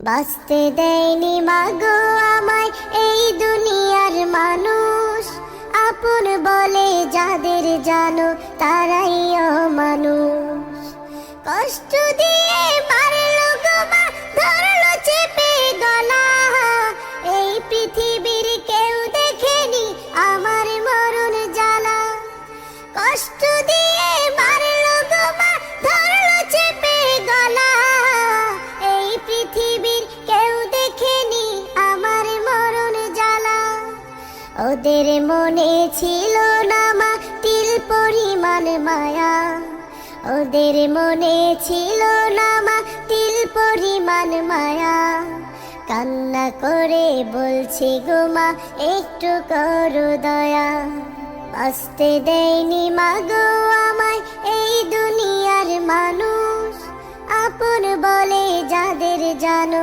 বাঁচতে দেয়নি মাগো আমায় এই দুনিয়ার মানুষ, আপন বলে যাদের জানো তারাই অমানুষ। কষ্ট দিয়ে মারলো গো মা, ধরলো চেপে গলা, এই পৃথিবীর কেউ দেখেনি আমার মরণ জ্বালা। কষ্ট দিয়ে মারলো গো মা, ধরলো চেপে গলা, এই পৃথিবীর কেউ দেখেনি আমার মরণ জ্বালা। ওদের মনে ছিল না মা তিল পরিমাণ মায়া, ওদের মনে ছিল না মা তিল পরিমাণ মায়া। কান্না করে বলছি গো মা একটু করো দয়া, বাঁচতে দেয়নি মাগো আমায় এই দুনিয়ার মানুষ, আপন বলে যাদের জানো